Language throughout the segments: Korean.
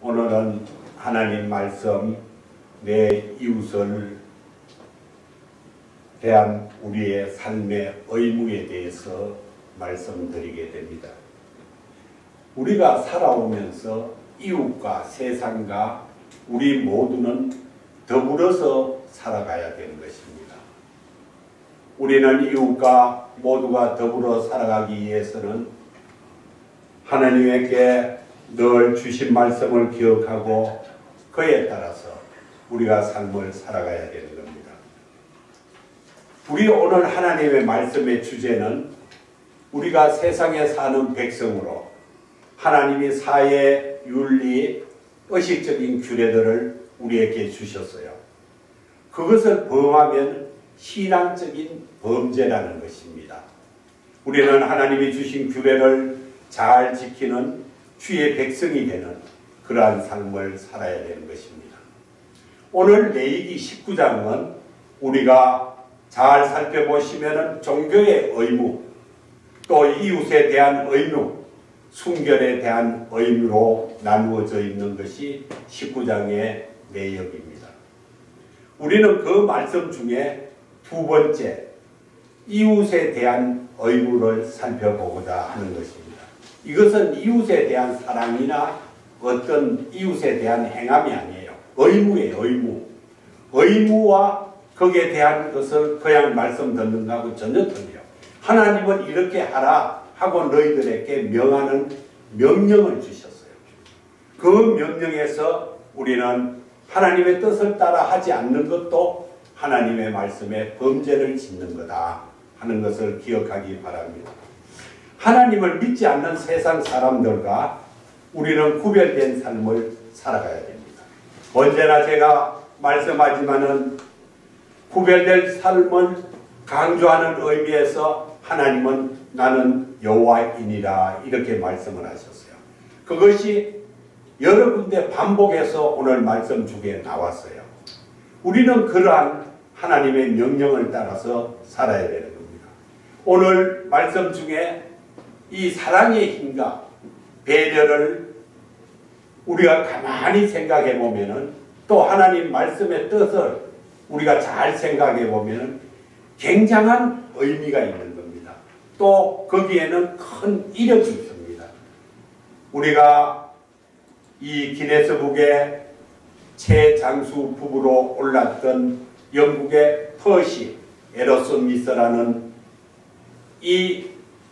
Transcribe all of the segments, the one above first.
오늘은 하나님 말씀 내 이웃을 대한 우리의 삶의 의무에 대해서 말씀드리게 됩니다. 우리가 살아오면서 이웃과 세상과 우리 모두는 더불어서 살아가야 되는 것입니다. 우리는 이웃과 모두가 더불어 살아가기 위해서는 하나님께 늘 주신 말씀을 기억하고 그에 따라서 우리가 삶을 살아가야 되는 겁니다. 우리 오늘 하나님의 말씀의 주제는 우리가 세상에 사는 백성으로 하나님이 사회, 윤리, 의식적인 규례들을 우리에게 주셨어요. 그것을 범하면 신앙적인 범죄라는 것입니다. 우리는 하나님이 주신 규례를 잘 지키는 주의 백성이 되는 그러한 삶을 살아야 되는 것입니다. 오늘 레위기 19장은 우리가 잘 살펴보시면 종교의 의무, 또 이웃에 대한 의무, 순결에 대한 의무로 나누어져 있는 것이 19장의 내역입니다. 우리는 그 말씀 중에 두 번째, 이웃에 대한 의무를 살펴보고자 하는 것입니다. 이것은 이웃에 대한 사랑이나 어떤 이웃에 대한 행함이 아니에요. 의무예요, 의무. 의무와 거기에 대한 것을 그냥 말씀 듣는 거하고 전혀 틀려요. 하나님은 이렇게 하라 하고 너희들에게 명하는 명령을 주셨어요. 그 명령에서 우리는 하나님의 뜻을 따라 하지 않는 것도 하나님의 말씀에 범죄를 짓는 거다 하는 것을 기억하기 바랍니다. 하나님을 믿지 않는 세상 사람들과 우리는 구별된 삶을 살아가야 됩니다. 언제나 제가 말씀하지만은 구별된 삶을 강조하는 의미에서 하나님은 나는 여호와이니라 이렇게 말씀을 하셨어요. 그것이 여러 군데 반복해서 오늘 말씀 중에 나왔어요. 우리는 그러한 하나님의 명령을 따라서 살아야 되는 겁니다. 오늘 말씀 중에 이 사랑의 힘과 배려를 우리가 가만히 생각해 보면은 또 하나님 말씀의 뜻을 우리가 잘 생각해 보면은 굉장한 의미가 있는 겁니다. 또 거기에는 큰 이력이 있습니다. 우리가 이 기네스북의 최장수 부부로 올랐던 영국의 퍼시 에러스미스라는 이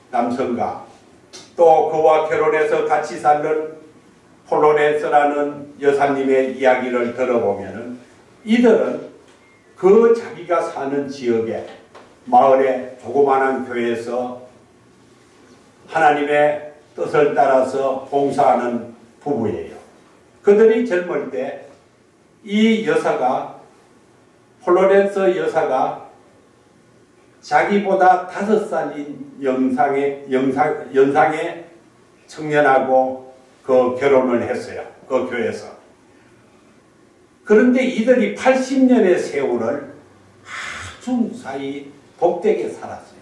남성과 또 그와 결혼해서 같이 살던 폴로네스라는 여사님의 이야기를 들어보면은 이들은 그 자기가 사는 지역에 마을의 조그마한 교회에서 하나님의 뜻을 따라서 봉사하는 부부예요. 그들이 젊을 때 이 여사가 폴로네스 여사가 자기보다 5살인 연상의 청년하고 그 결혼을 했어요. 그 교회에서. 그런데 이들이 80년의 세월을 아주 무사히 복되게 살았어요.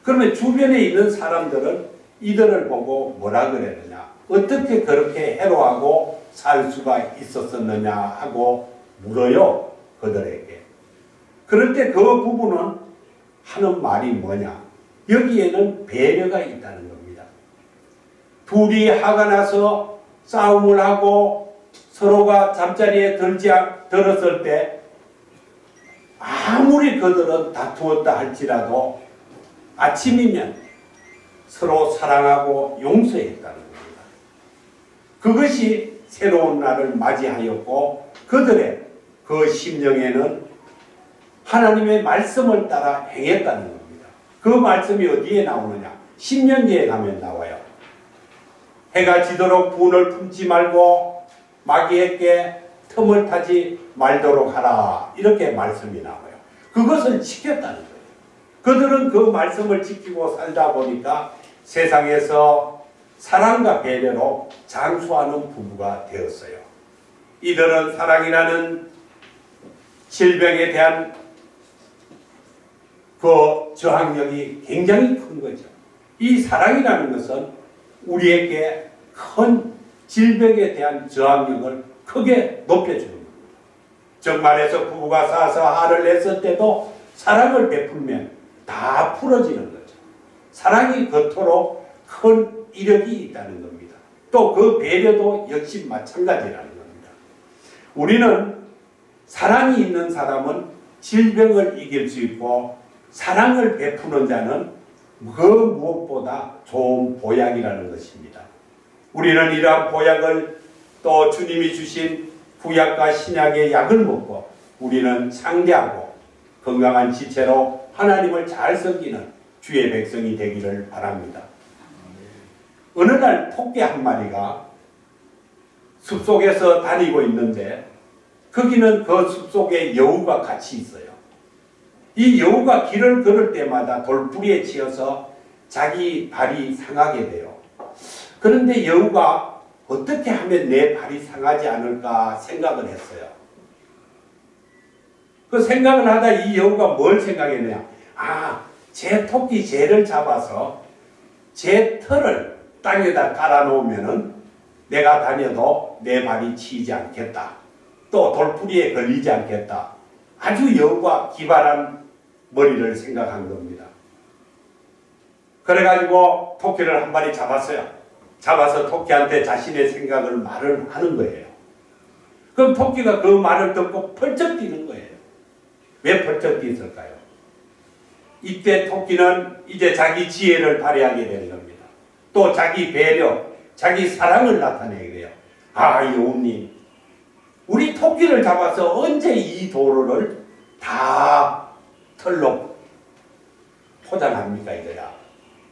그러면 주변에 있는 사람들은 이들을 보고 뭐라 그랬느냐, 어떻게 그렇게 해로하고 살 수가 있었느냐 하고 물어요. 그들에게. 그럴 때 그 부부는 하는 말이 뭐냐, 여기에는 배려가 있다는 겁니다. 둘이 화가 나서 싸움을 하고 서로가 잠자리에 들었을 때 아무리 그들은 다투었다 할지라도 아침이면 서로 사랑하고 용서했다는 겁니다. 그것이 새로운 날을 맞이하였고 그들의 그 심령에는 하나님의 말씀을 따라 행했다는 겁니다. 그 말씀이 어디에 나오느냐? 신명기에 가면 나와요. 해가 지도록 분을 품지 말고 마귀에게 틈을 타지 말도록 하라. 이렇게 말씀이 나와요. 그것을 지켰다는 거예요. 그들은 그 말씀을 지키고 살다 보니까 세상에서 사랑과 배려로 장수하는 부부가 되었어요. 이들은 사랑이라는 질병에 대한 그 저항력이 굉장히 큰 거죠. 이 사랑이라는 것은 우리에게 큰 질병에 대한 저항력을 크게 높여주는 겁니다. 정말해서 부부가 싸서 화를 냈을 때도 사랑을 베풀면 다 풀어지는 거죠. 사랑이 그토록 큰 이력이 있다는 겁니다. 또 그 배려도 역시 마찬가지라는 겁니다. 우리는 사랑이 있는 사람은 질병을 이길 수 있고 사랑을 베푸는 자는 그 무엇보다 좋은 보약이라는 것입니다. 우리는 이러한 보약을 또 주님이 주신 구약과 신약의 약을 먹고 우리는 상대하고 건강한 지체로 하나님을 잘 섬기는 주의 백성이 되기를 바랍니다. 어느 날 토끼 한 마리가 숲속에서 다니고 있는데 거기는 그 숲속에 여우가 같이 있어요. 이 여우가 길을 걸을 때마다 돌뿌리에 치여서 자기 발이 상하게 돼요. 그런데 여우가 어떻게 하면 내 발이 상하지 않을까 생각을 했어요. 그 생각을 하다 이 여우가 뭘 생각했냐. 제 토끼 쟤를 잡아서 제 털을 땅에다 깔아놓으면은 내가 다녀도 내 발이 치이지 않겠다. 또 돌뿌리에 걸리지 않겠다. 아주 여우가 기발한 머리를 생각한 겁니다. 그래가지고 토끼를 한 마리 잡았어요. 잡아서 토끼한테 자신의 생각을 말을 하는 거예요. 그럼 토끼가 그 말을 듣고 펄쩍 뛰는 거예요. 왜 펄쩍 뛰었을까요? 이때 토끼는 이제 자기 지혜를 발휘하게 되는 겁니다. 또 자기 배려, 자기 사랑을 나타내게 돼요. 여우님, 우리 토끼를 잡아서 언제 이 도로를 다 털로 포장합니까 이거야.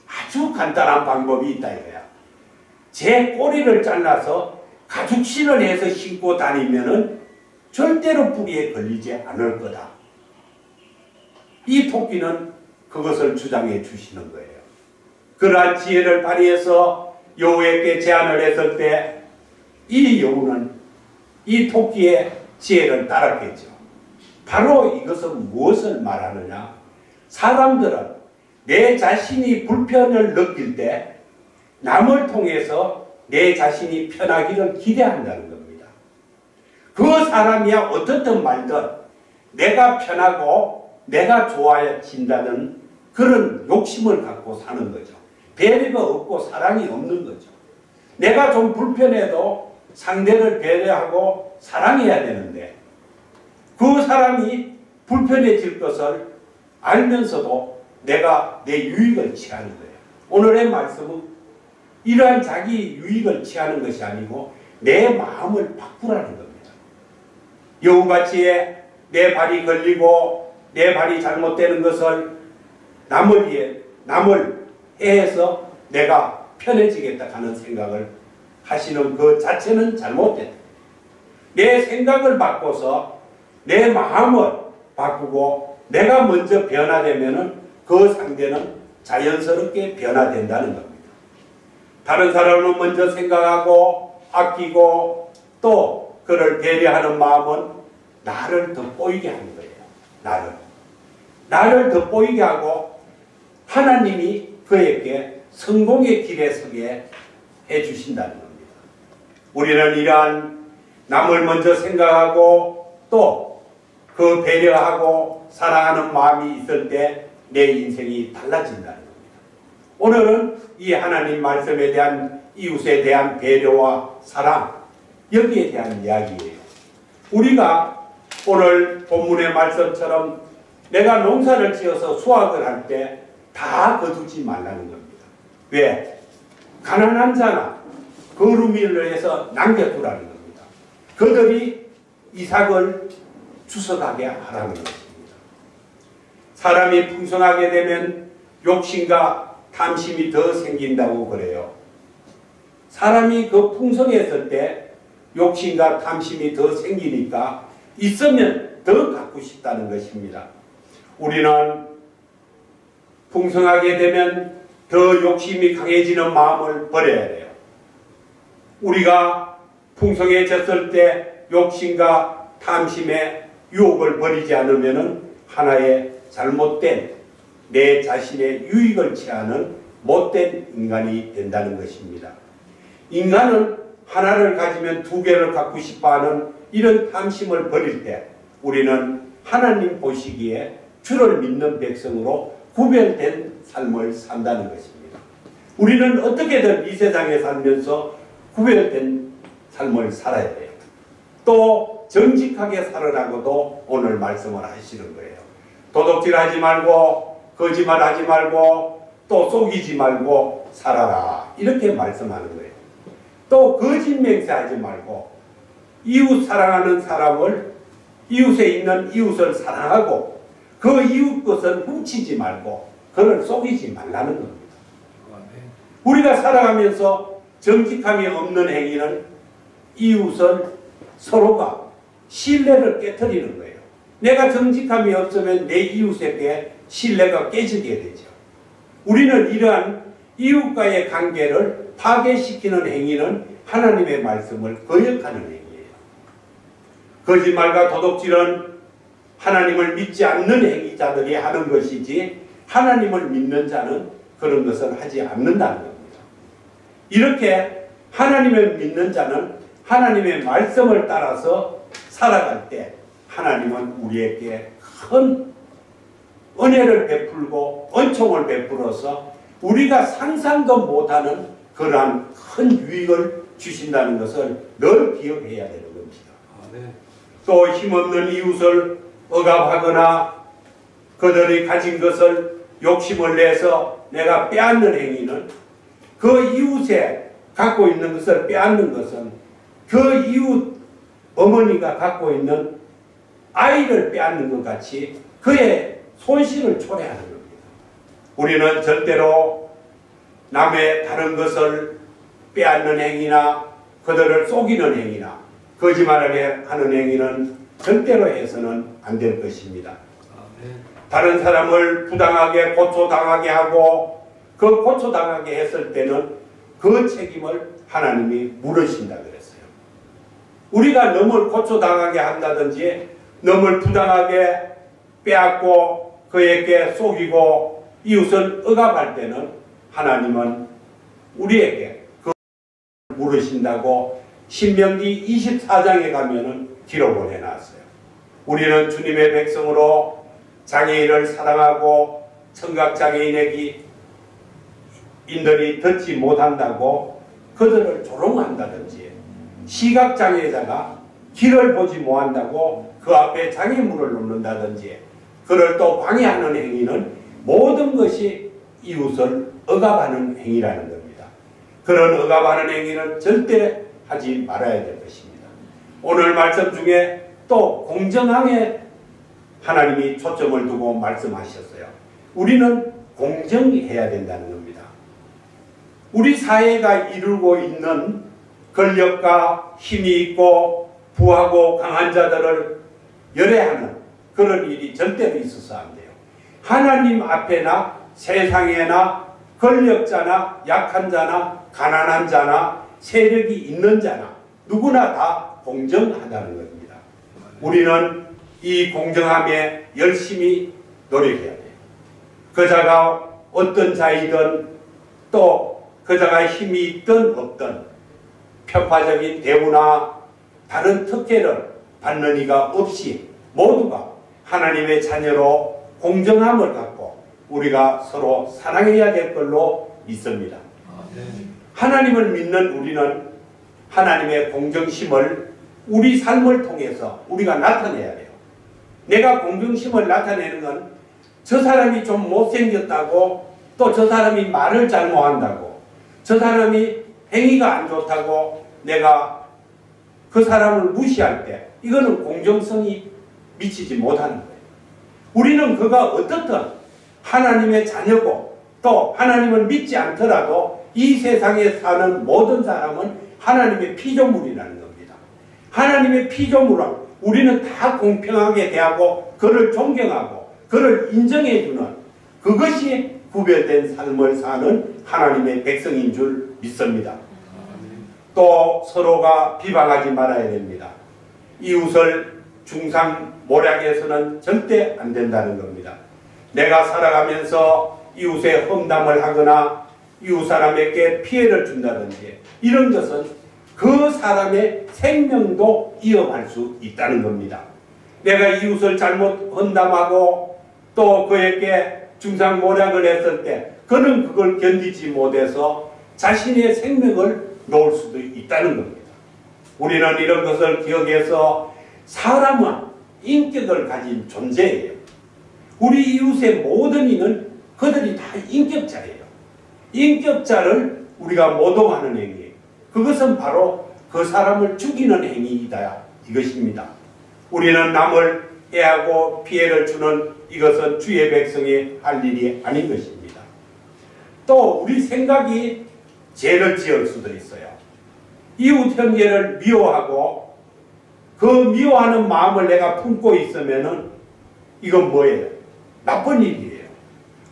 아주 간단한 방법이 있다 이거야. 제 꼬리를 잘라서 가죽신을 해서 신고 다니면은 절대로 뿌리에 걸리지 않을 거다. 이 토끼는 그것을 주장해 주시는 거예요. 그러한 지혜를 발휘해서 여우에게 제안을 했을 때 이 여우는 이 토끼의 지혜를 따랐겠죠. 바로 이것은 무엇을 말하느냐. 사람들은 내 자신이 불편을 느낄 때 남을 통해서 내 자신이 편하기를 기대한다는 겁니다. 그 사람이야 어떻든 말든 내가 편하고 내가 좋아진다는 그런 욕심을 갖고 사는 거죠. 배려가 없고 사랑이 없는 거죠. 내가 좀 불편해도 상대를 배려하고 사랑해야 되는데 그 사람이 불편해질 것을 알면서도 내가 내 유익을 취하는 거예요. 오늘의 말씀은 이러한 자기 유익을 취하는 것이 아니고 내 마음을 바꾸라는 겁니다. 여우같이 내 발이 걸리고 내 발이 잘못되는 것을 남을 해해서 내가 편해지겠다 하는 생각을 하시는 그 자체는 잘못됐다. 내 생각을 바꿔서 내 마음을 바꾸고 내가 먼저 변화되면은 그 상대는 자연스럽게 변화된다는 겁니다. 다른 사람을 먼저 생각하고 아끼고 또 그를 배려하는 마음은 나를 돋보이게 하는 거예요. 나를 돋보이게 하고 하나님이 그에게 성공의 길에 서게 해주신다는 겁니다. 우리는 이러한 남을 먼저 생각하고 또 그 배려하고 사랑하는 마음이 있을 때 내 인생이 달라진다는 겁니다. 오늘은 이 하나님 말씀에 대한 이웃에 대한 배려와 사랑, 여기에 대한 이야기예요. 우리가 오늘 본문의 말씀처럼 내가 농사를 지어서 수확을 할 때 다 거두지 말라는 겁니다. 왜? 가난한 자나 거루미를 해서 남겨두라는 겁니다. 그들이 이삭을 주워가게 하라는 것입니다. 사람이 풍성하게 되면 욕심과 탐심이 더 생긴다고 그래요. 사람이 그 풍성했을 때 욕심과 탐심이 더 생기니까 있으면 더 갖고 싶다는 것입니다. 우리는 풍성하게 되면 더 욕심이 강해지는 마음을 버려야 돼요. 우리가 풍성해졌을 때 욕심과 탐심의 유혹을 버리지 않으면 하나의 잘못된 내 자신의 유익을 취하는 못된 인간이 된다는 것입니다. 인간은 하나를 가지면 두 개를 갖고 싶어하는 이런 탐심을 버릴 때 우리는 하나님 보시기에 주를 믿는 백성으로 구별된 삶을 산다는 것입니다. 우리는 어떻게든 이 세상에 살면서 구별된 삶을 살아야 돼요. 또 정직하게 살으라고도 오늘 말씀을 하시는 거예요. 도둑질하지 말고 거짓말하지 말고 또 속이지 말고 살아라, 이렇게 말씀하는 거예요. 또 거짓 맹세하지 말고 이웃 사랑하는 사람을, 이웃에 있는 이웃을 사랑하고 그 이웃 것은 훔치지 말고 그를 속이지 말라는 겁니다. 우리가 살아가면서 정직함이 없는 행위는 이웃을 서로가 신뢰를 깨트리는 거예요. 내가 정직함이 없으면 내 이웃에게 신뢰가 깨지게 되죠. 우리는 이러한 이웃과의 관계를 파괴시키는 행위는 하나님의 말씀을 거역하는 행위예요. 거짓말과 도둑질은 하나님을 믿지 않는 행위자들이 하는 것이지 하나님을 믿는 자는 그런 것을 하지 않는다는 겁니다. 이렇게 하나님을 믿는 자는 하나님의 말씀을 따라서 살아갈 때 하나님은 우리에게 큰 은혜를 베풀고 은총을 베풀어서 우리가 상상도 못하는 그러한 큰 유익을 주신다는 것을 늘 기억해야 되는 겁니다. 또 힘없는 이웃을 억압하거나 그들이 가진 것을 욕심을 내서 내가 빼앗는 행위는, 그 이웃에 갖고 있는 것을 빼앗는 것은 그 이웃 어머니가 갖고 있는 아이를 빼앗는 것 같이 그의 손실을 초래하는 겁니다. 우리는 절대로 남의 다른 것을 빼앗는 행위나 그들을 속이는 행위나 거짓말을 하는 행위는 절대로 해서는 안 될 것입니다. 다른 사람을 부당하게 고초당하게 하고 그 고초당하게 했을 때는 그 책임을 하나님이 물으신다 그랬어요. 우리가 너무 고초당하게 한다든지 너무 부당하게 빼앗고 그에게 속이고 이웃을 억압할 때는 하나님은 우리에게 그 물으신다고 신명기 24장에 가면은 기록을 해놨어요. 우리는 주님의 백성으로 장애인을 사랑하고 청각장애인에게 인들이 듣지 못한다고 그들을 조롱한다든지, 시각장애자가 길을 보지 못한다고 그 앞에 장애물을 놓는다든지, 그를 또 방해하는 행위는 모든 것이 이웃을 억압하는 행위라는 겁니다. 그런 억압하는 행위는 절대 하지 말아야 될 것입니다. 오늘 말씀 중에 또 공정함에 하나님이 초점을 두고 말씀하셨어요. 우리는 공정해야 된다는 겁니다. 우리 사회가 이루고 있는 권력과 힘이 있고 부하고 강한 자들을 열애하는 그런 일이 절대로 있어서 안 돼요. 하나님 앞에나 세상에나 권력자나 약한 자나 가난한 자나 세력이 있는 자나 누구나 다 공정하다는 겁니다. 우리는 이 공정함에 열심히 노력해야 돼요. 그자가 어떤 자이든 또 그자가 힘이 있든 없든 편파적인 대우나 다른 특혜를 받는 이가 없이 모두가 하나님의 자녀로 공정함을 갖고 우리가 서로 사랑해야 될 걸로 믿습니다. 하나님을 믿는 우리는 하나님의 공정심을 우리 삶을 통해서 우리가 나타내야 돼요. 내가 공정심을 나타내는 건 저 사람이 좀 못생겼다고, 또 저 사람이 말을 잘못한다고, 저 사람이 행위가 안 좋다고 내가 그 사람을 무시할 때 이거는 공정성이 미치지 못하는 거예요. 우리는 그가 어떻든 하나님의 자녀고 또 하나님을 믿지 않더라도 이 세상에 사는 모든 사람은 하나님의 피조물이라는 겁니다. 하나님의 피조물은 우리는 다 공평하게 대하고 그를 존경하고 그를 인정해주는 그것이 구별된 삶을 사는 하나님의 백성인 줄 믿습니다. 또 서로가 비방하지 말아야 됩니다. 이웃을 중상모략해서는 절대 안 된다는 겁니다. 내가 살아가면서 이웃의 험담을 하거나 이웃 사람에게 피해를 준다든지 이런 것은 그 사람의 생명도 이어갈 수 있다는 겁니다. 내가 이웃을 잘못 헌담하고 또 그에게 중상모략을 했을 때 그는 그걸 견디지 못해서 자신의 생명을 놓을 수도 있다는 겁니다. 우리는 이런 것을 기억해서 사람은 인격을 가진 존재예요. 우리 이웃의 모든 이는 그들이 다 인격자예요. 인격자를 우리가 모독하는 행위, 그것은 바로 그 사람을 죽이는 행위이다 이것입니다. 우리는 남을 해하고 피해를 주는 이것은 주의 백성이 할 일이 아닌 것입니다. 또 우리 생각이 죄를 지을 수도 있어요. 이웃 형제를 미워하고 그 미워하는 마음을 내가 품고 있으면은 이건 뭐예요? 나쁜 일이에요.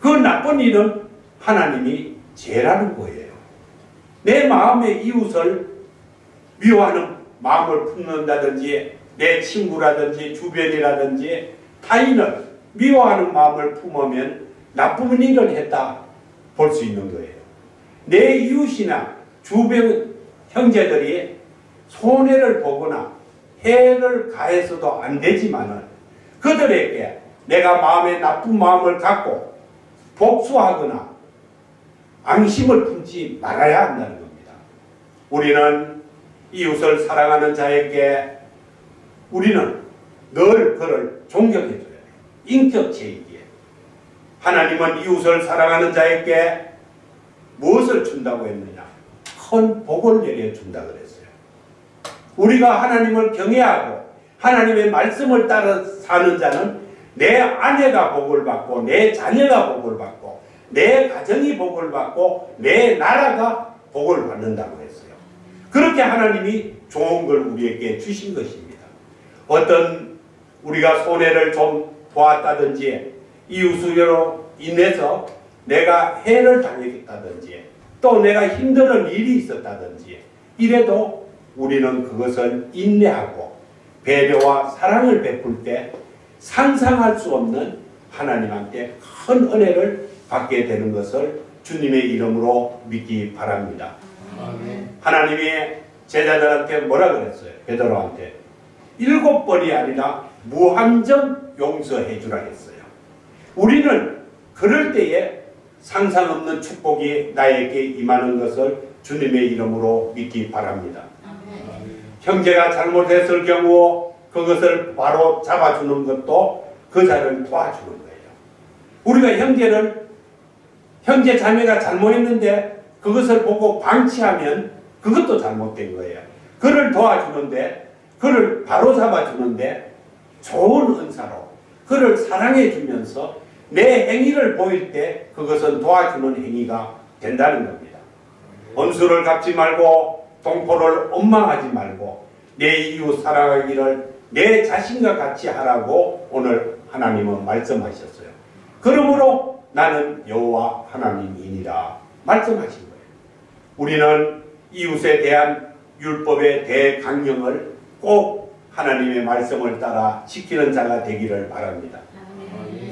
그 나쁜 일은 하나님이 죄라는 거예요. 내 마음에 이웃을 미워하는 마음을 품는다든지 내 친구라든지 주변이라든지 타인을 미워하는 마음을 품으면 나쁜 일을 했다 볼 수 있는 거예요. 내 이웃이나 주변 형제들이 손해를 보거나 해를 가해서도 안 되지만은 그들에게 내가 마음에 나쁜 마음을 갖고 복수하거나 앙심을 품지 말아야 한다는 겁니다. 우리는 이웃을 사랑하는 자에게 우리는 늘 그를 존경해줘야 해요. 인격체이기에. 하나님은 이웃을 사랑하는 자에게 무엇을 준다고 했느냐? 큰 복을 내려준다 그랬어요. 우리가 하나님을 경외하고 하나님의 말씀을 따라 사는 자는 내 아내가 복을 받고 내 자녀가 복을 받고 내 가정이 복을 받고 내 나라가 복을 받는다고 했어요. 그렇게 하나님이 좋은 걸 우리에게 주신 것입니다. 어떤 우리가 손해를 좀 보았다든지 이웃으로 인해서 내가 해를 당했다든지 또 내가 힘든 일이 있었다든지 이래도 우리는 그것을 인내하고 배려와 사랑을 베풀 때 상상할 수 없는 하나님한테 큰 은혜를 받게 되는 것을 주님의 이름으로 믿기 바랍니다. 아멘. 하나님이 제자들한테 뭐라 그랬어요? 베드로한테 7번이 아니라 무한정 용서해 주라 했어요. 우리는 그럴 때에 상상 없는 축복이 나에게 임하는 것을 주님의 이름으로 믿기 바랍니다. 아멘. 형제가 잘못했을 경우 그것을 바로 잡아주는 것도 그 자를 도와주는 거예요. 우리가 형제 자매가 잘못했는데 그것을 보고 방치하면 그것도 잘못된 거예요. 그를 도와주는데 그를 바로 잡아주는데 좋은 은사로 그를 사랑해 주면서 내 행위를 보일 때 그것은 도와주는 행위가 된다는 겁니다. 원수를 갚지 말고 동포를 원망하지 말고 내 이웃 사랑하기를 내 자신과 같이 하라고 오늘 하나님은 말씀하셨어요. 그러므로 나는 여호와 하나님이니라 말씀하신 거예요. 우리는 이웃에 대한 율법의 대강령을 꼭 하나님의 말씀을 따라 지키는 자가 되기를 바랍니다.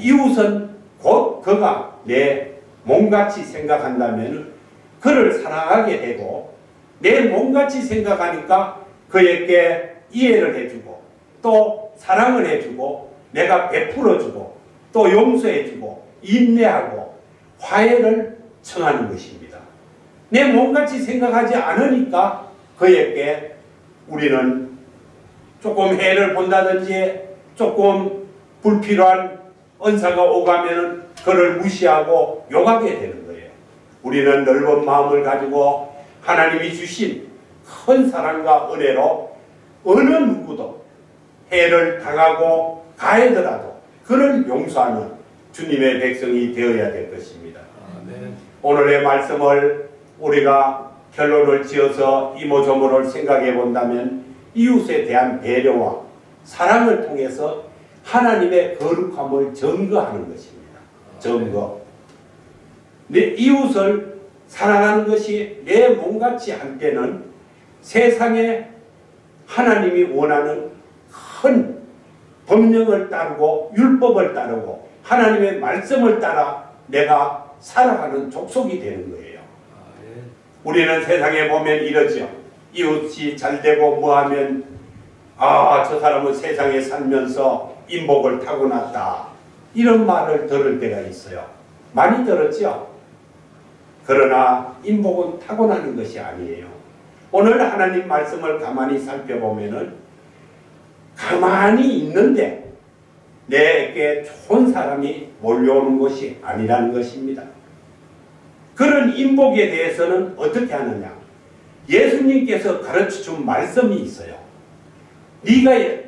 이웃은 곧 그가 내 몸같이 생각한다면 그를 사랑하게 되고 내 몸같이 생각하니까 그에게 이해를 해주고 또 사랑을 해주고 내가 베풀어주고 또 용서해주고 인내하고 화해를 청하는 것입니다. 내 몸같이 생각하지 않으니까 그에게 우리는 조금 해를 본다든지 조금 불필요한 은사가 오가면 그를 무시하고 욕하게 되는 거예요. 우리는 넓은 마음을 가지고 하나님이 주신 큰 사랑과 은혜로 어느 누구도 해를 당하고 가해더라도 그를 용서하는 주님의 백성이 되어야 될 것입니다. 아멘. 오늘의 말씀을 우리가 결론을 지어서 이모저모를 생각해 본다면 이웃에 대한 배려와 사랑을 통해서 하나님의 거룩함을 증거하는 것입니다. 증거. 내 이웃을 사랑하는 것이 내 몸같이 할 때는 세상에 하나님이 원하는 큰 법령을 따르고 율법을 따르고 하나님의 말씀을 따라 내가 살아가는 족속이 되는 거예요. 우리는 세상에 보면 이러죠. 이웃이 잘되고 뭐하면 저 사람은 세상에 살면서 인복을 타고났다, 이런 말을 들을 때가 있어요. 많이 들었죠? 그러나 인복은 타고나는 것이 아니에요. 오늘 하나님 말씀을 가만히 살펴보면은 가만히 있는데 내게 좋은 사람이 몰려오는 것이 아니라는 것입니다. 그런 인복에 대해서는 어떻게 하느냐? 예수님께서 가르쳐준 말씀이 있어요. 네가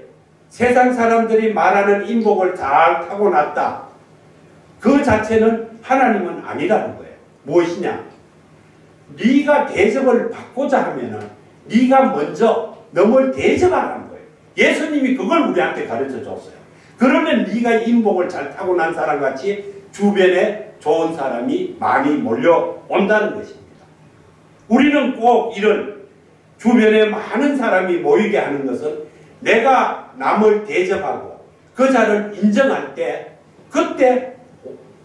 세상 사람들이 말하는 인복을 잘 타고났다, 그 자체는 하나님은 아니라는 거예요. 무엇이냐? 네가 대접을 받고자 하면은 네가 먼저 남을 대접하라는 거예요. 예수님이 그걸 우리한테 가르쳐 줬어요. 그러면 네가 인복을 잘 타고난 사람같이 주변에 좋은 사람이 많이 몰려온다는 것입니다. 우리는 꼭 이런 주변에 많은 사람이 모이게 하는 것은 내가 남을 대접하고 그 자를 인정할 때, 그때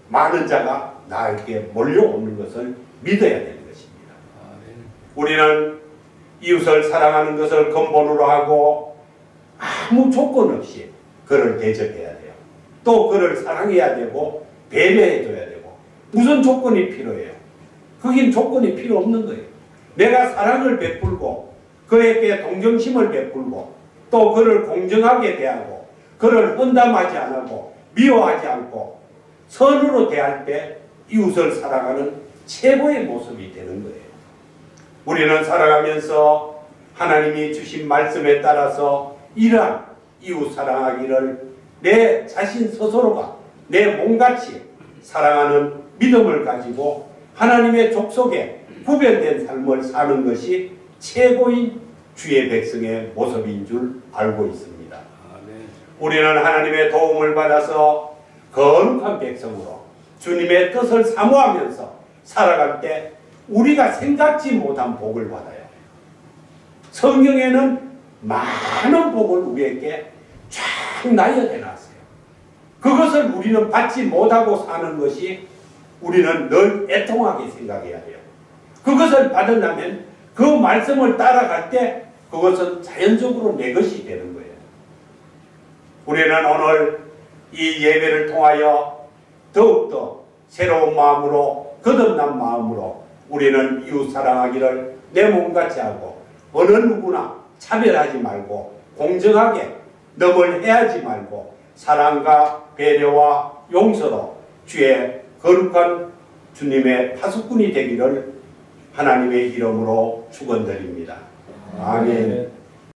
많은 자가 나에게 몰려오는 것을 믿어야 되는 것입니다. 우리는 이웃을 사랑하는 것을 근본으로 하고 아무 조건 없이 그를 대접해야 돼요. 또 그를 사랑해야 되고 배려해줘야 되고. 무슨 조건이 필요해요? 그긴 조건이 필요 없는 거예요. 내가 사랑을 베풀고 그에게 동정심을 베풀고 또 그를 공정하게 대하고 그를 헌담하지 않고 미워하지 않고 선으로 대할 때 이웃을 사랑하는 최고의 모습이 되는 거예요. 우리는 살아가면서 하나님이 주신 말씀에 따라서 이러한 이웃 사랑하기를 내 자신 스스로가 내 몸같이 사랑하는 믿음을 가지고 하나님의 족속에 구별된 삶을 사는 것이 최고인 주의 백성의 모습인 줄 알고 있습니다. 우리는 하나님의 도움을 받아서 거룩한 백성으로 주님의 뜻을 사모하면서 살아갈 때 우리가 생각지 못한 복을 받아요. 성경에는 많은 복을 우리에게 쫙 나열해 놨어요. 그것을 우리는 받지 못하고 사는 것이 우리는 늘 애통하게 생각해야 돼요. 그것을 받으려면 그 말씀을 따라갈 때 그것은 자연적으로 내 것이 되는 거예요. 우리는 오늘 이 예배를 통하여 더욱더 새로운 마음으로, 거듭난 마음으로 우리는 이웃 사랑하기를 내 몸같이 하고 어느 누구나 차별하지 말고 공정하게 넘을 해하지 말고 사랑과 배려와 용서로 주의 거룩한 주님의 파수꾼이 되기를 하나님의 이름으로 축원드립니다. 아멘.